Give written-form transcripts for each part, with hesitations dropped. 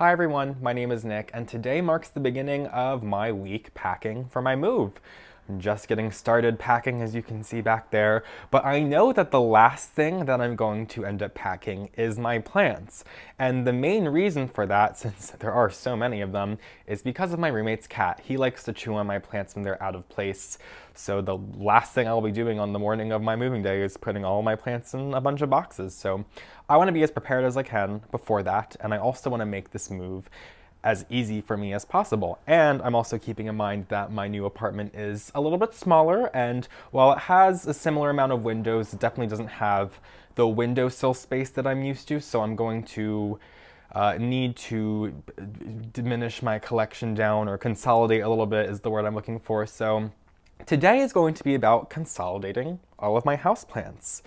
Hi everyone, my name is Nick, and today marks the beginning of my week packing for my move. I'm just getting started packing, as you can see back there, but I know that the last thing that I'm going to end up packing is my plants. And the main reason for that, since there are so many of them, is because of my roommate's cat. He likes to chew on my plants when they're out of place. So the last thing I'll be doing on the morning of my moving day is putting all my plants in a bunch of boxes. So I want to be as prepared as I can before that, and I also want to make this move as easy for me as possible. And I'm also keeping in mind that my new apartment is a little bit smaller, and while it has a similar amount of windows, it definitely doesn't have the windowsill space that I'm used to, so I'm going to need to diminish my collection down, or consolidate a little bit is the word I'm looking for. So today is going to be about consolidating all of my houseplants.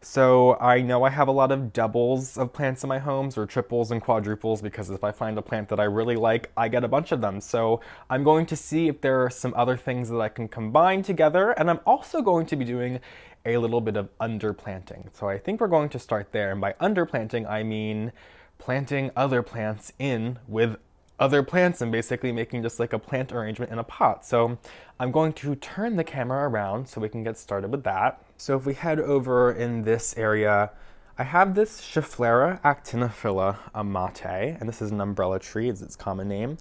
So I know I have a lot of doubles of plants in my homes, or triples and quadruples, because if I find a plant that I really like, I get a bunch of them. So I'm going to see if there are some other things that I can combine together, and I'm also going to be doing a little bit of underplanting. So I think we're going to start there, and by underplanting I mean planting other plants in with other plants and basically making just like a plant arrangement in a pot. So I'm going to turn the camera around so we can get started with that. So if we head over in this area, I have this Schefflera actinophylla amate, and this is an umbrella tree, is its common name.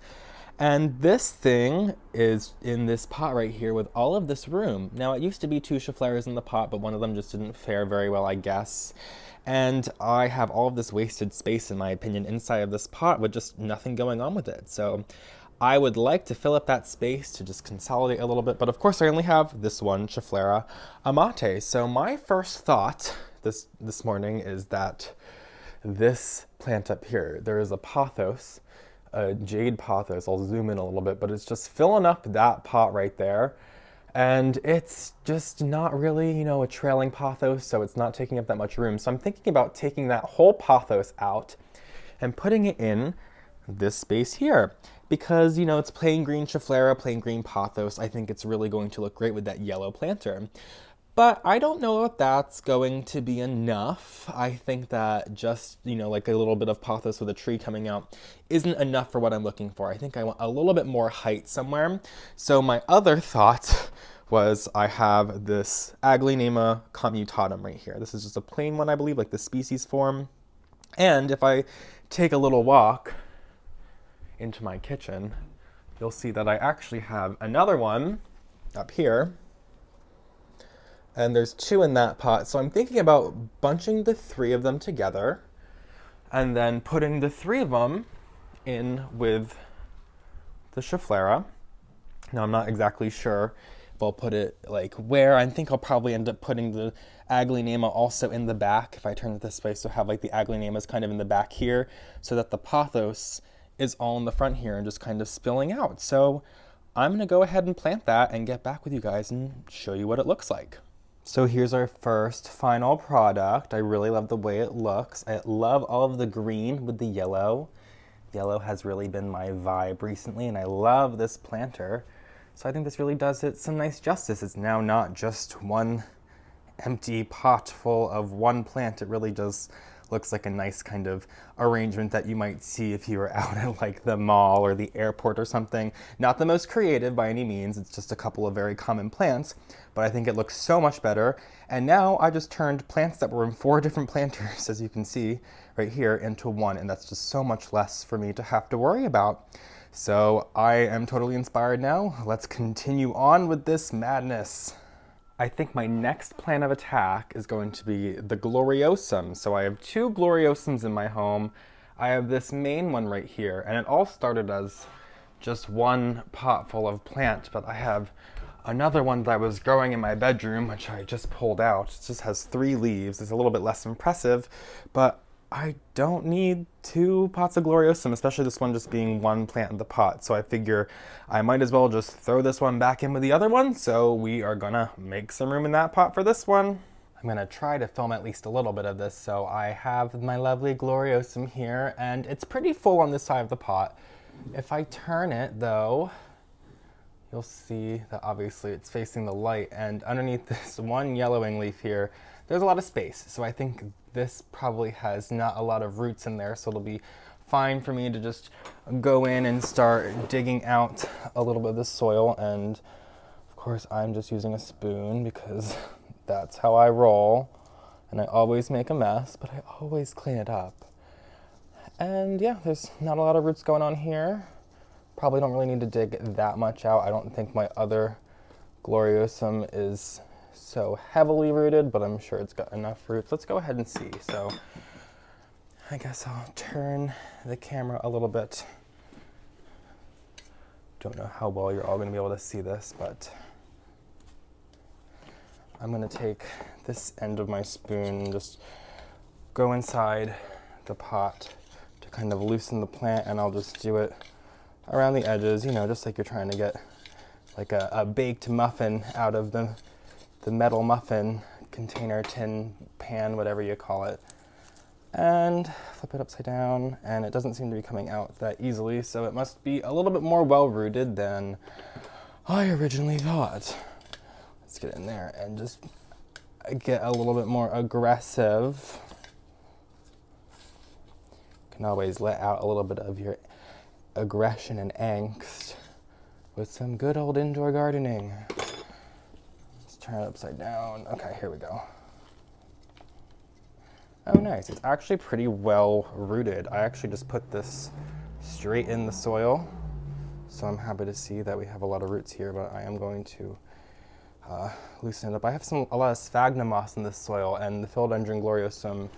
And this thing is in this pot right here with all of this room. Now, it used to be two Scheffleras in the pot, but one of them just didn't fare very well, I guess. And I have all of this wasted space, in my opinion, inside of this pot with just nothing going on with it. So I would like to fill up that space to just consolidate a little bit, but of course I only have this one Schefflera amate. So my first thought this morning is that this plant up here, there is a pothos, a jade pothos. I'll zoom in a little bit, but it's just filling up that pot right there. And it's just not really, a trailing pothos, so it's not taking up that much room. So I'm thinking about taking that whole pothos out and putting it in this space here. Because, it's plain green Schefflera, plain green pothos. I think it's really going to look great with that yellow planter. But I don't know if that's going to be enough. I think that just, like a little bit of pothos with a tree coming out isn't enough for what I'm looking for. I think I want a little bit more height somewhere. So my other thought was I have this Aglaonema commutatum right here. This is just a plain one, I believe, like the species form. And if I take a little walk into my kitchen, you'll see that I actually have another one up here. And there's two in that pot. So I'm thinking about bunching the three of them together and then putting the three of them in with the Schefflera. Now, I'm not exactly sure if I'll put it like where. I think I'll probably end up putting the Aglaonema also in the back if I turn it this way. So have like the Aglaonemas kind of in the back here, so that the pothos is all in the front here and just kind of spilling out. So I'm going to go ahead and plant that and get back with you guys and show you what it looks like. So here's our first final product. I really love the way it looks. I love all of the green with the yellow. Yellow has really been my vibe recently, and I love this planter. So I think this really does it some nice justice. It's now not just one empty pot full of one plant. It really does looks like a nice kind of arrangement that you might see if you were out at like the mall or the airport or something. Not the most creative by any means, it's just a couple of very common plants, but I think it looks so much better. And now I just turned plants that were in 4 different planters, as you can see right here, into one, and that's just so much less for me to have to worry about. So I am totally inspired now. Let's continue on with this madness. I think my next plan of attack is going to be the Gloriosums. So I have 2 Gloriosums in my home. I have this main one right here, and it all started as just one pot full of plant, but I have another one that I was growing in my bedroom, which I just pulled out. It just has 3 leaves. It's a little bit less impressive, but I don't need 2 pots of Gloriosum, especially this one just being one plant in the pot. So I figure I might as well just throw this one back in with the other one. So we are gonna make some room in that pot for this one. I'm gonna try to film at least a little bit of this. So I have my lovely Gloriosum here, and it's pretty full on this side of the pot. If I turn it though, you'll see that obviously it's facing the light, and underneath this one yellowing leaf here, there's a lot of space. So I think this probably has not a lot of roots in there, so it'll be fine for me to just go in and start digging out a little bit of the soil. And of course, I'm just using a spoon because that's how I roll. And I always make a mess, but I always clean it up. And yeah, there's not a lot of roots going on here. Probably don't really need to dig that much out. I don't think my other Gloriosum is so heavily rooted, but I'm sure it's got enough roots. Let's go ahead and see. So I guess I'll turn the camera a little bit. Don't know how well you're all gonna be able to see this, but I'm gonna take this end of my spoon and just go inside the pot to kind of loosen the plant, and I'll just do it around the edges, you know, just like you're trying to get like a baked muffin out of the metal muffin container, tin, pan, whatever you call it. And flip it upside down, and it doesn't seem to be coming out that easily, so it must be a little bit more well-rooted than I originally thought. Let's get in there and just get a little bit more aggressive. You can always let out a little bit of your aggression and angst with some good old indoor gardening. Let's turn it upside down. Okay, here we go. Oh, nice. It's actually pretty well rooted. I actually just put this straight in the soil, so I'm happy to see that we have a lot of roots here, but I am going to loosen it up. I have a lot of sphagnum moss in this soil, and the philodendron gloriosum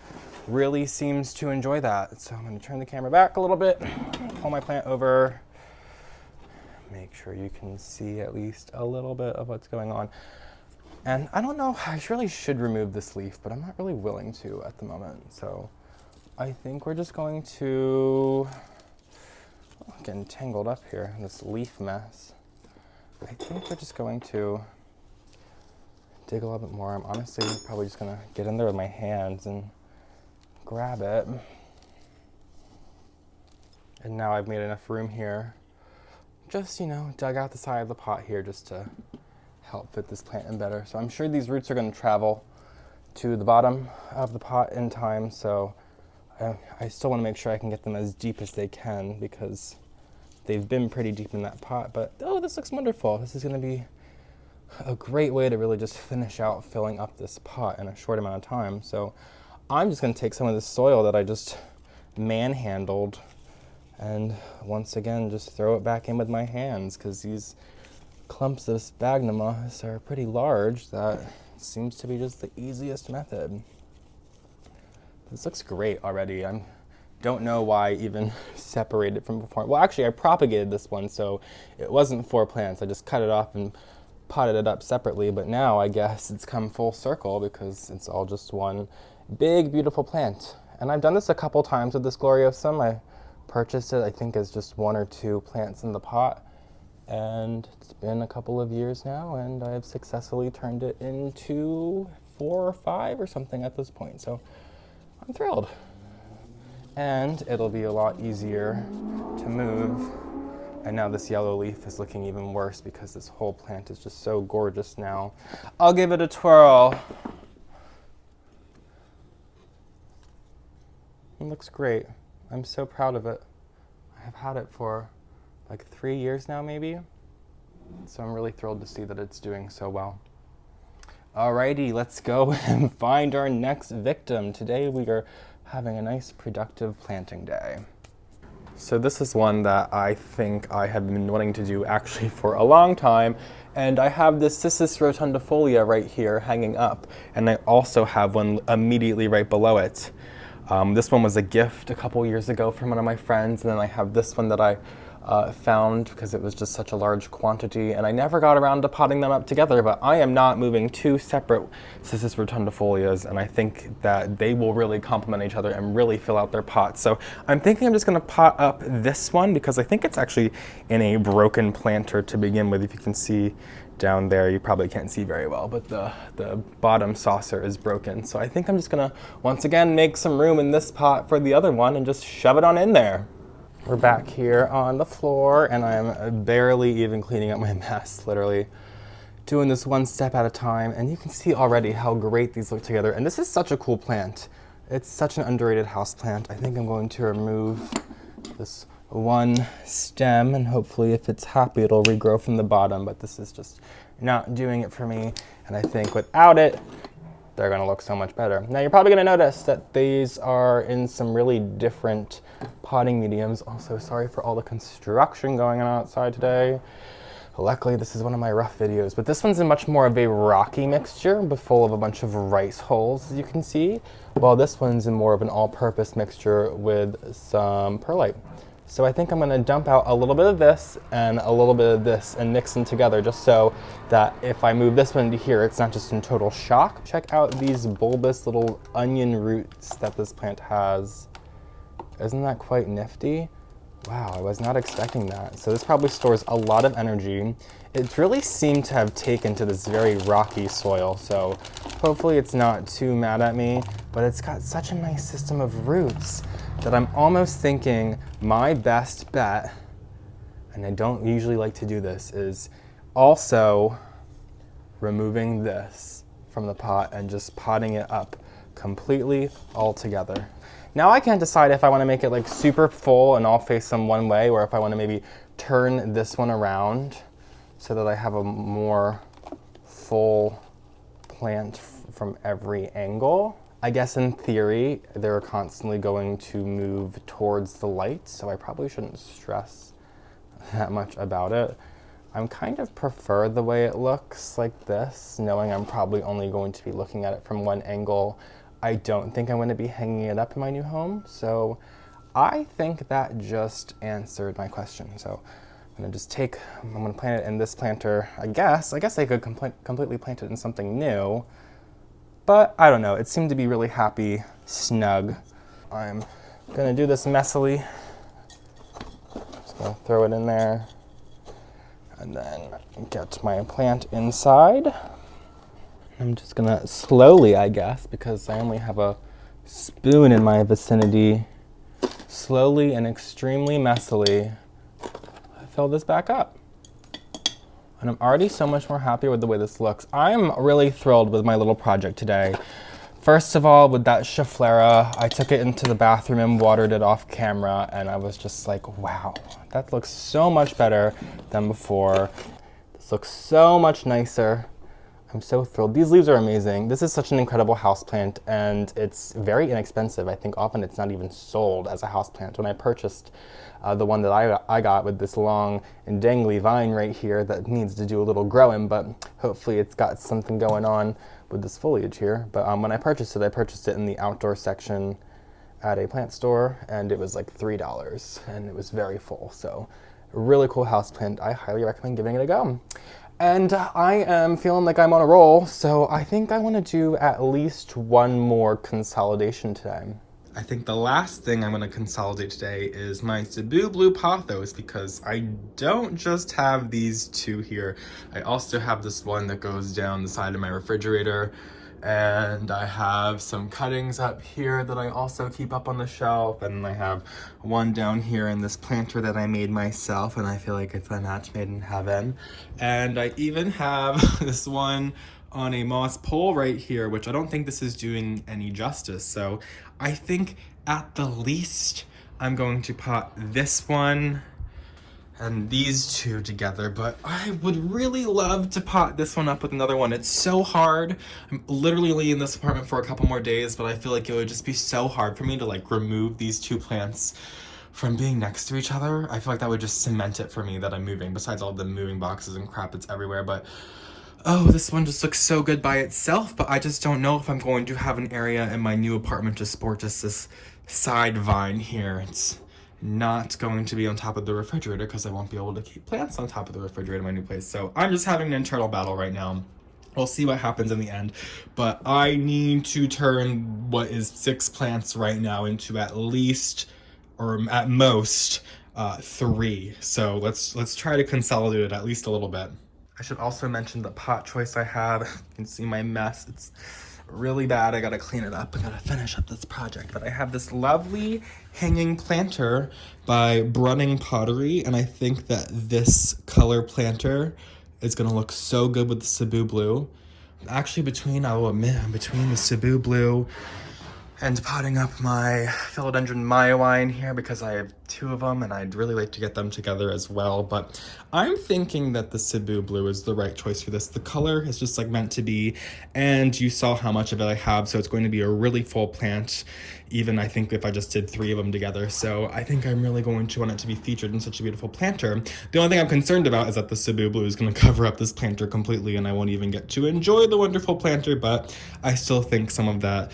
really seems to enjoy that. So I'm going to turn the camera back a little bit, pull my plant over, make sure you can see at least a little bit of what's going on. And I don't know, I really should remove this leaf, but I'm not really willing to at the moment. So I think we're just going to, getting tangled up here in this leaf mess. I think we're just going to dig a little bit more. I'm honestly probably just gonna get in there with my hands and grab it. And now I've made enough room here. Just, you know, dug out the side of the pot here just to help fit this plant in better. So I'm sure these roots are gonna travel to the bottom of the pot in time, so I still wanna make sure I can get them as deep as they can because they've been pretty deep in that pot. But, oh, this looks wonderful. This is gonna be a great way to really just finish out filling up this pot in a short amount of time. So I'm just going to take some of this soil that I just manhandled and once again just throw it back in with my hands, because these clumps of sphagnum moss are pretty large. That seems to be just the easiest method. This looks great already. I don't know why I even separated it from before. Well, actually I propagated this one, so it wasn't 4 plants. I just cut it off and potted it up separately, but now I guess it's come full circle because it's all just one big beautiful plant. And I've done this a couple times with this Gloriosum. I purchased it, I think, as just 1 or 2 plants in the pot, and it's been a couple of years now, and I've successfully turned it into 4 or 5 or something at this point, so I'm thrilled. And it'll be a lot easier to move. And now this yellow leaf is looking even worse because this whole plant is just so gorgeous now. I'll give it a twirl. It looks great. I'm so proud of it. I have had it for like 3 years now, maybe. So I'm really thrilled to see that it's doing so well. Alrighty, let's go and find our next victim. Today we are having a nice productive planting day. So this is one that I think I have been wanting to do actually for a long time, and I have this Cissus rotundifolia right here hanging up, and I also have one immediately right below it. This one was a gift a couple years ago from one of my friends, and then I have this one that I found because it was just such a large quantity, and I never got around to potting them up together, but I am not moving 2 separate Cissus rotundifolias, and I think that they will really complement each other and really fill out their pots. So I'm thinking I'm just going to pot up this one because I think it's actually in a broken planter to begin with. If you can see down there, you probably can't see very well, but the bottom saucer is broken. So I think I'm just going to once again make some room in this pot for the other one and just shove it on in there. We're back here on the floor, and I'm barely even cleaning up my mess, literally doing this one step at a time, and you can see already how great these look together. And this is such a cool plant. It's such an underrated house plant. I think I'm going to remove this one stem, and hopefully if it's happy it'll regrow from the bottom, but this is just not doing it for me, and I think without it they're gonna look so much better. Now you're probably gonna notice that these are in some really different potting mediums. Also, sorry for all the construction going on outside today. Luckily, this is one of my rough videos, but this one's in much more of a rocky mixture, but full of a bunch of rice holes, as you can see, while this one's in more of an all-purpose mixture with some perlite. So I think I'm gonna dump out a little bit of this and a little bit of this and mix them together, just so that if I move this one into here, it's not just in total shock. Check out these bulbous little onion roots that this plant has. Isn't that quite nifty? Wow, I was not expecting that. So this probably stores a lot of energy. It really seemed to have taken to this very rocky soil, so hopefully it's not too mad at me, but it's got such a nice system of roots that I'm almost thinking my best bet, and I don't usually like to do this, is also removing this from the pot and just potting it up completely all together. Now I can't decide if I want to make it like super full and all face them one way, or if I want to maybe turn this one around so that I have a more full plant from every angle. I guess in theory, they're constantly going to move towards the light, so I probably shouldn't stress that much about it. I kind of prefer the way it looks like this, knowing I'm probably only going to be looking at it from one angle. I don't think I'm going to be hanging it up in my new home, so I think that just answered my question. So I'm going to just I'm going to plant it in this planter. I guess I could completely plant it in something new, but I don't know. It seemed to be really happy, snug. I'm going to do this messily. Just going to throw it in there and then get my plant inside. I'm just gonna slowly, I guess, because I only have a spoon in my vicinity, slowly and extremely messily fill this back up. And I'm already so much more happier with the way this looks. I'm really thrilled with my little project today. First of all, with that Schefflera, I took it into the bathroom and watered it off camera, and I was just like, wow, that looks so much better than before. This looks so much nicer. I'm so thrilled. These leaves are amazing. This is such an incredible houseplant, and it's very inexpensive. I think often it's not even sold as a houseplant. When I purchased the one that I got with this long and dangly vine right here that needs to do a little growing, but hopefully it's got something going on with this foliage here. But when I purchased it in the outdoor section at a plant store, and it was like $3, and it was very full. So a really cool houseplant. I highly recommend giving it a go. And I am feeling like I'm on a roll, so I think I want to do at least one more consolidation today. I think the last thing I'm going to consolidate today is my Cebu Blue pothos, because I don't just have these two here. I also have this one that goes down the side of my refrigerator, and I have some cuttings up here that I also keep up on the shelf, and I have one down here in this planter that I made myself, and I feel like it's a match made in heaven. And I even have this one on a moss pole right here, which I don't think this is doing any justice. So I think at the least I'm going to pot this one and these two together, but I would really love to pot this one up with another one. It's so hard. I'm literally only in this apartment for a couple more days, but I feel like it would just be so hard for me to like remove these two plants from being next to each other. I feel like that would just cement it for me that I'm moving, besides all the moving boxes and crap that's everywhere. But oh, this one just looks so good by itself, but I just don't know if I'm going to have an area in my new apartment to sport just this side vine here. It's not going to be on top of the refrigerator because I won't be able to keep plants on top of the refrigerator in my new place. So I'm just having an internal battle right now. We'll see what happens in the end, but I need to turn what is 6 plants right now into at least, or at most, 3. So let's try to consolidate it at least a little bit. I should also mention the pot choice I have. You can see my mess. It's really bad. I gotta clean it up. I gotta finish up this project. But I have this lovely hanging planter by Brunning Pottery, and I think that this color planter is gonna look so good with the Cebu Blue. Actually, I will admit, I'm between the Cebu Blue and potting up my philodendron myowine here, because I have two of them, and I'd really like to get them together as well, but I'm thinking that the Cebu Blue is the right choice for this. The color is just like meant to be, and you saw how much of it I have, so it's going to be a really full plant, even I think if I just did 3 of them together. So I think I'm really going to want it to be featured in such a beautiful planter. The only thing I'm concerned about is that the Cebu Blue is going to cover up this planter completely, and I won't even get to enjoy the wonderful planter, but I still think some of that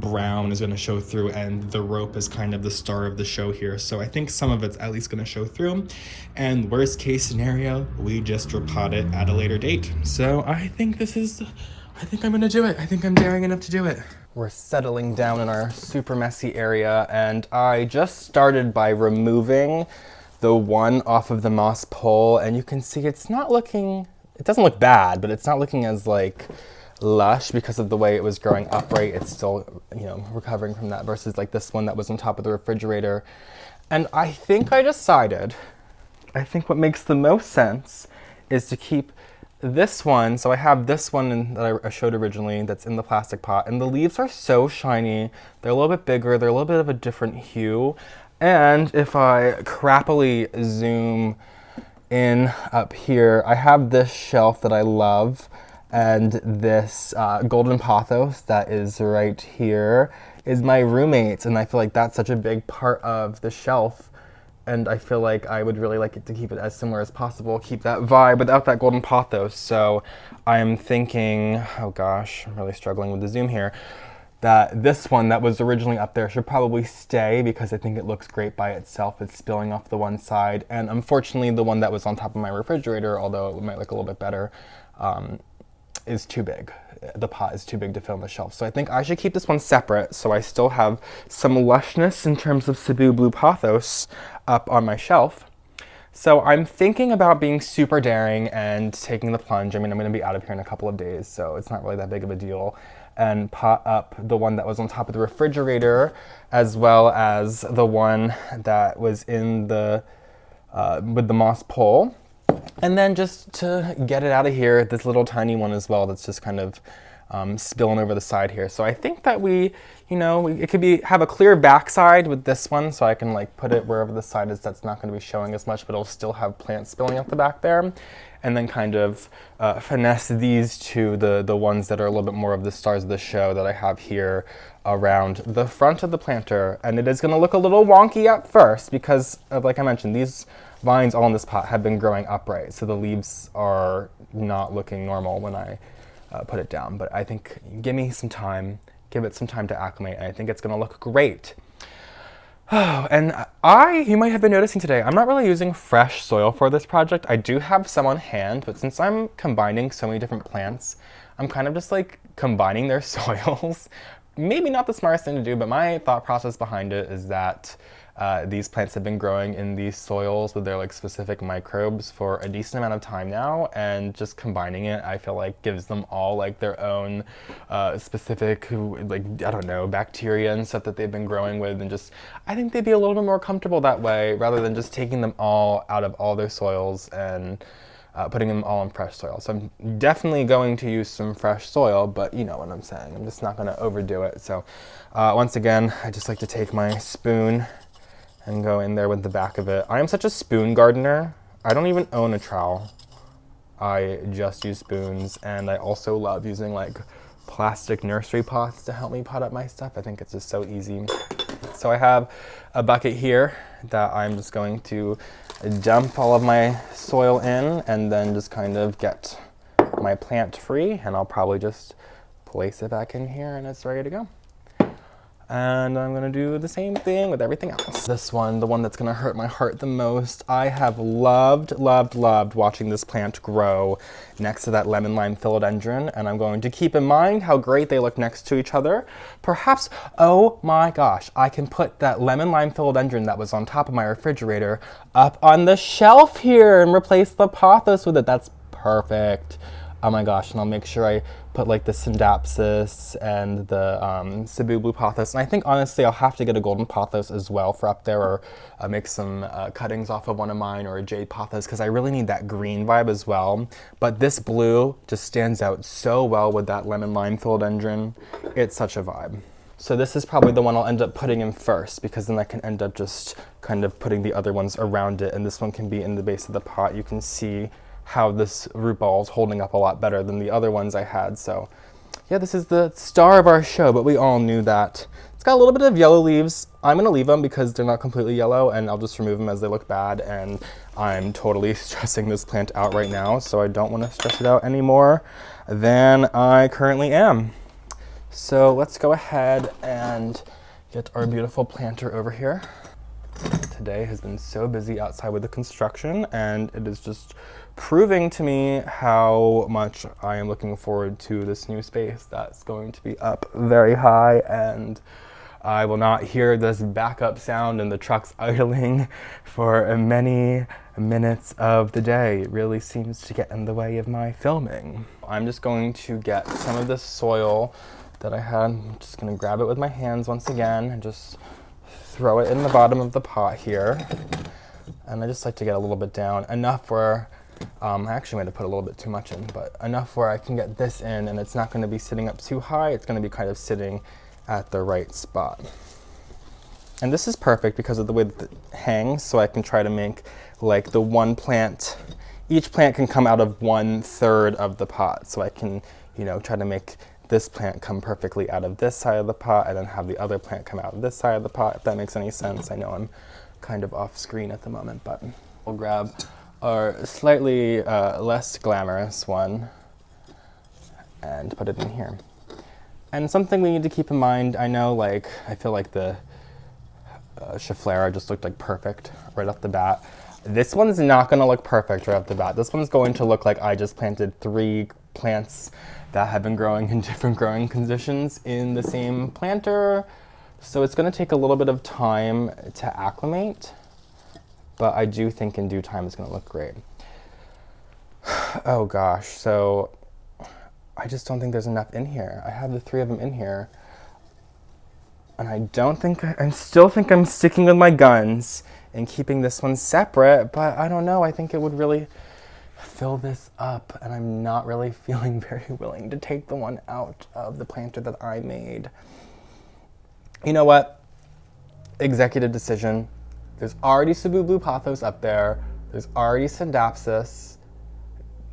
brown is going to show through, and the rope is kind of the star of the show here. So I think some of it's at least going to show through, and worst case scenario, we just repot it at a later date. So I think I'm going to do it. I think I'm daring enough to do it. We're settling down in our super messy area, and I just started by removing the one off of the moss pole, and you can see it doesn't look bad, but it's not looking as like lush because of the way it was growing upright. It's still, recovering from that versus like this one that was on top of the refrigerator. And I think what makes the most sense is to keep this one. So I have this one that I showed originally that's in the plastic pot, and the leaves are so shiny. They're a little bit bigger. They're a little bit of a different hue. And if I crappily zoom in up here, I have this shelf that I love, and this golden pothos that is right here is my roommate's, and I feel like that's such a big part of the shelf. And I feel like I would really like it to keep it as similar as possible, keep that vibe without that golden pothos. So I'm thinking, oh gosh, I'm really struggling with the zoom here, that this one that was originally up there should probably stay because I think it looks great by itself. It's spilling off the one side. And unfortunately, the one that was on top of my refrigerator, although it might look a little bit better, is too big. The pot is too big to fit on the shelf. So I think I should keep this one separate so I still have some lushness in terms of Cebu Blue pothos up on my shelf. So I'm thinking about being super daring and taking the plunge. I mean, I'm going to be out of here in a couple of days, so it's not really that big of a deal. And pot up the one that was on top of the refrigerator, as well as the one that was in the with the moss pole. And then just to get it out of here, this little tiny one as well that's just kind of spilling over the side here. So I think that it could have a clear backside with this one, so I can like put it wherever the side is that's not going to be showing as much, but it'll still have plants spilling out the back there. And then kind of finesse these two, the ones that are a little bit more of the stars of the show that I have here around the front of the planter. And it is going to look a little wonky at first because, like I mentioned, these vines all in this pot have been growing upright, so the leaves are not looking normal when I put it down. But I think give it some time to acclimate, and I think it's going to look great. Oh, and you might have been noticing today, I'm not really using fresh soil for this project. I do have some on hand, but since I'm combining so many different plants, I'm kind of just like combining their soils. Maybe not the smartest thing to do, but my thought process behind it is that these plants have been growing in these soils with their like specific microbes for a decent amount of time now, and just combining it, I feel like gives them all like their own specific, like, I don't know, bacteria and stuff that they've been growing with, and just, I think they'd be a little bit more comfortable that way rather than just taking them all out of all their soils and putting them all in fresh soil. So I'm definitely going to use some fresh soil, but you know what I'm saying. I'm just not going to overdo it. So once again, I just like to take my spoon and go in there with the back of it. I am such a spoon gardener. I don't even own a trowel. I just use spoons, and I also love using like plastic nursery pots to help me pot up my stuff. I think it's just so easy. So I have a bucket here that I'm just going to dump all of my soil in and then just kind of get my plant free, and I'll probably just place it back in here and it's ready to go. And I'm gonna do the same thing with everything else. This one, the one that's gonna hurt my heart the most, I have loved watching this plant grow next to that lemon lime philodendron, and I'm going to keep in mind how great they look next to each other. Perhaps, oh my gosh, I can put that lemon lime philodendron that was on top of my refrigerator up on the shelf here and replace the pothos with it. That's perfect. Oh my gosh, and I'll make sure I put like the Syndapsis and the Cebu Blue pothos. And I think honestly I'll have to get a golden pothos as well for up there, or make some cuttings off of one of mine, or a jade pothos, because I really need that green vibe as well. But this blue just stands out so well with that lemon lime philodendron. It's such a vibe. So this is probably the one I'll end up putting in first, because then I can end up just kind of putting the other ones around it, and this one can be in the base of the pot. You can see how this root ball is holding up a lot better than the other ones I had. So yeah, this is the star of our show, but we all knew that. It's got a little bit of yellow leaves. I'm gonna leave them because they're not completely yellow, and I'll just remove them as they look bad, and I'm totally stressing this plant out right now, so I don't wanna stress it out anymore than I currently am. So let's go ahead and get our beautiful planter over here. Today has been so busy outside with the construction, and it is just proving to me how much I am looking forward to this new space that's going to be up very high, and I will not hear this backup sound and the trucks idling for many minutes of the day. It really seems to get in the way of my filming. I'm just going to get some of this soil that I had. I'm just going to grab it with my hands once again and just throw it in the bottom of the pot here. And I just like to get a little bit down, enough where, I actually might have put a little bit too much in, but enough where I can get this in and it's not going to be sitting up too high. It's going to be kind of sitting at the right spot. And this is perfect because of the way that it hangs, so I can try to make like the one plant, each plant can come out of 1/3 of the pot. So I can, you know, try to make this plant come perfectly out of this side of the pot and then have the other plant come out of this side of the pot, if that makes any sense. I know I'm kind of off screen at the moment, but we'll grab our slightly less glamorous one and put it in here. And something we need to keep in mind, I know, like, I feel like the Schefflera just looked like perfect right off the bat. This one's not gonna look perfect right off the bat. This one's going to look like I just planted 3 plants that have been growing in different growing conditions in the same planter. So it's gonna take a little bit of time to acclimate, but I do think in due time it's gonna look great. Oh gosh, so I just don't think there's enough in here. I have the 3 of them in here, and I still think I'm sticking with my guns and keeping this one separate, but I don't know, I think it would really fill this up, and I'm not really feeling very willing to take the one out of the planter that I made. You know what? Executive decision. There's already Cebu Blue pothos up there. There's already Syndapsis,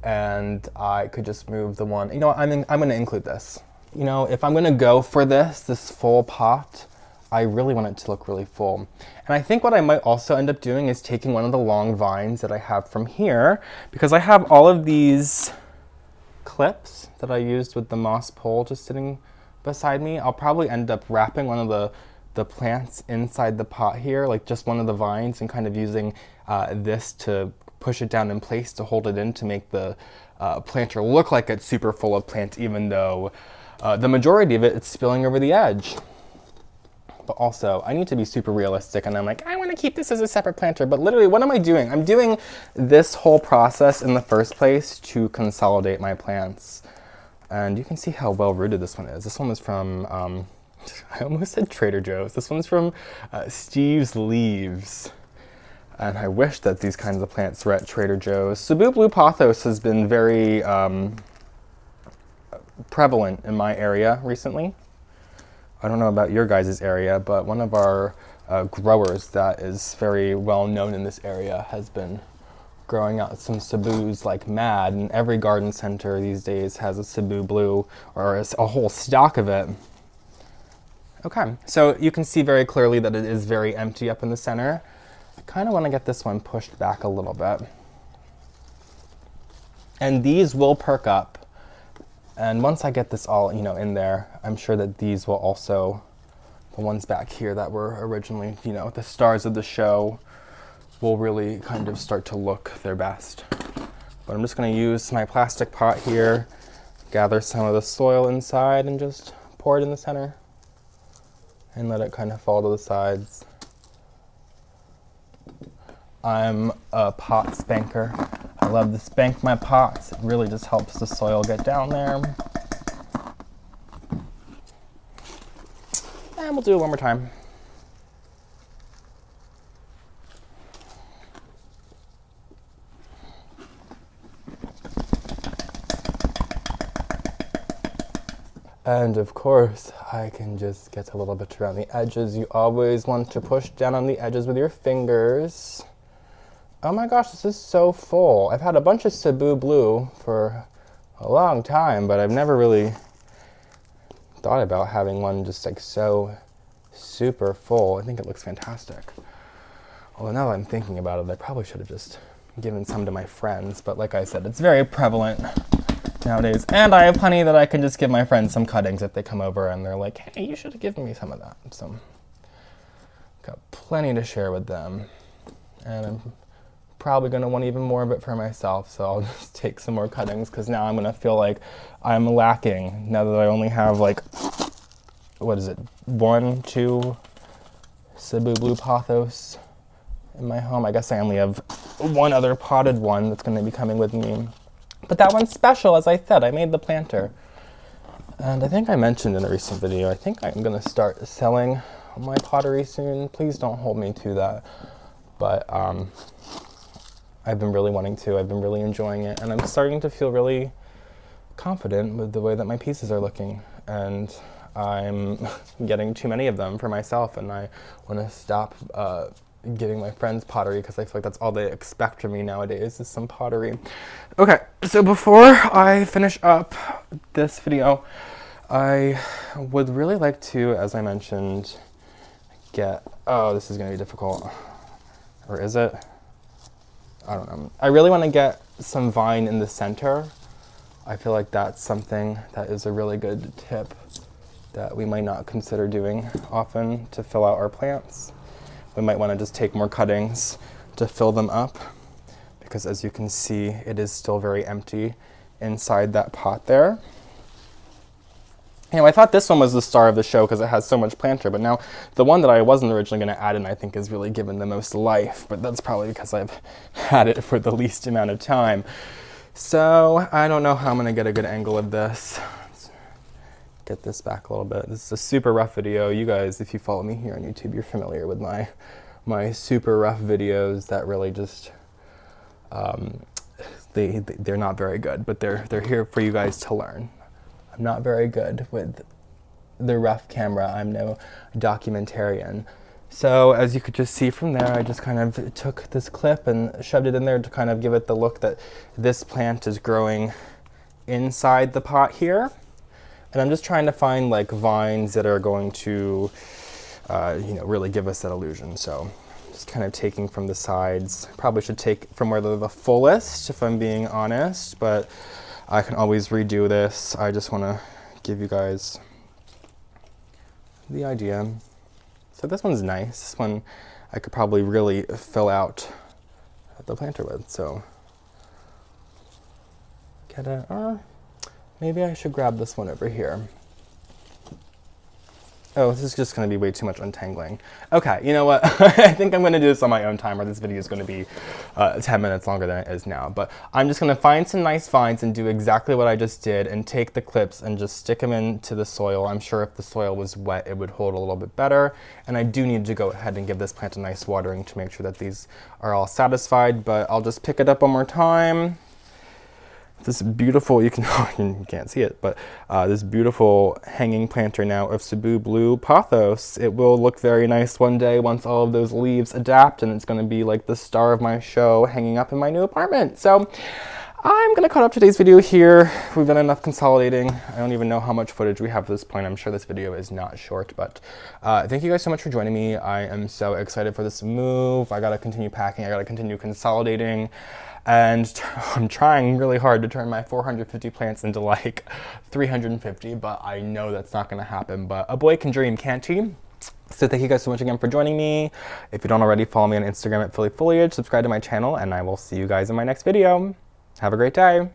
and I could just move the one. You know what? I'm going to include this. You know, if I'm going to go for this full pot, I really want it to look really full. And I think what I might also end up doing is taking one of the long vines that I have from here, because I have all of these clips that I used with the moss pole just sitting beside me. I'll probably end up wrapping one of the plants inside the pot here, like just one of the vines, and kind of using this to push it down in place to hold it in to make the planter look like it's super full of plants, even though the majority of it is spilling over the edge. But also, I need to be super realistic, and I'm like, I want to keep this as a separate planter, but literally, what am I doing? I'm doing this whole process in the first place to consolidate my plants. And you can see how well rooted this one is. This one was from, I almost said Trader Joe's. This one's from Steve's Leaves. And I wish that these kinds of plants were at Trader Joe's. Cebu Blue pothos has been very prevalent in my area recently. I don't know about your guys' area, but one of our growers that is very well known in this area has been growing out some Cebus like mad, and every garden center these days has a Cebu Blue, or a whole stock of it. Okay, so you can see very clearly that it is very empty up in the center. I kind of want to get this one pushed back a little bit. And these will perk up. And once I get this all, you know, in there, I'm sure that these will also, the ones back here that were originally, you know, the stars of the show, will really kind of start to look their best. But I'm just going to use my plastic pot here, gather some of the soil inside, and just pour it in the center and let it kind of fall to the sides. I'm a pot spanker. I love to spank my pots. It really just helps the soil get down there. And we'll do it one more time. And of course, I can just get a little bit around the edges. You always want to push down on the edges with your fingers. Oh my gosh, this is so full. I've had a bunch of Cebu Blue for a long time, but I've never really thought about having one just like so super full. I think it looks fantastic. Although now that I'm thinking about it, I probably should have just given some to my friends, but like I said, it's very prevalent nowadays. And I have plenty that I can just give my friends some cuttings if they come over and they're like, hey, you should have given me some of that. So got plenty to share with them. And I'm probably going to want even more of it for myself, so I'll just take some more cuttings because now I'm going to feel like I'm lacking now that I only have like, what is it, 1, 2 Cebu Blue pothos in my home. I guess I only have one other potted one that's going to be coming with me. But that one's special, as I said. I made the planter. And I think I mentioned in a recent video, I think I'm going to start selling my pottery soon. Please don't hold me to that. But I've been really wanting to. I've been really enjoying it. And I'm starting to feel really confident with the way that my pieces are looking. And I'm getting too many of them for myself. And I want to stop giving my friends pottery because I feel like that's all they expect from me nowadays is some pottery. Okay, so before I finish up this video, I would really like to, as I mentioned, get, oh, this is going to be difficult. Or is it? I don't know. I really want to get some vine in the center. I feel like that's something that is a really good tip that we might not consider doing often to fill out our plants. We might want to just take more cuttings to fill them up because as you can see, it is still very empty inside that pot there. You know, I thought this one was the star of the show because it has so much planter, but now the one that I wasn't originally going to add in I think is really given the most life, but that's probably because I've had it for the least amount of time. So I don't know how I'm going to get a good angle of this. Let's get this back a little bit. This is a super rough video. You guys, if you follow me here on YouTube, you're familiar with my super rough videos that really just, they're not very good, but they're here for you guys to learn. I'm not very good with the rough camera. I'm no documentarian. So as you could just see from there, I just kind of took this clip and shoved it in there to kind of give it the look that this plant is growing inside the pot here. And I'm just trying to find like vines that are going to, you know, really give us that illusion. So just kind of taking from the sides. Probably should take from where they're the fullest, if I'm being honest, but I can always redo this. I just want to give you guys the idea. So this one's nice. This one I could probably really fill out the planter with. So get a, maybe I should grab this one over here. Oh, this is just going to be way too much untangling. Okay, you know what? I think I'm going to do this on my own time, or this video is going to be 10 minutes longer than it is now. But I'm just going to find some nice vines and do exactly what I just did and take the clips and just stick them into the soil. I'm sure if the soil was wet, it would hold a little bit better. And I do need to go ahead and give this plant a nice watering to make sure that these are all satisfied. But I'll just pick it up one more time. This beautiful, you can't see it, but this beautiful hanging planter now of Cebu Blue pothos. It will look very nice one day once all of those leaves adapt, and it's going to be like the star of my show hanging up in my new apartment. So I'm going to cut up today's video here. We've done enough consolidating. I don't even know how much footage we have at this point. I'm sure this video is not short, but thank you guys so much for joining me. I am so excited for this move. I got to continue packing. I got to continue consolidating. And I'm trying really hard to turn my 450 plants into like 350, but I know that's not going to happen. But a boy can dream, can't he? So thank you guys so much again for joining me. If you don't already, follow me on Instagram at Philly Foliage, subscribe to my channel, and I will see you guys in my next video. Have a great day.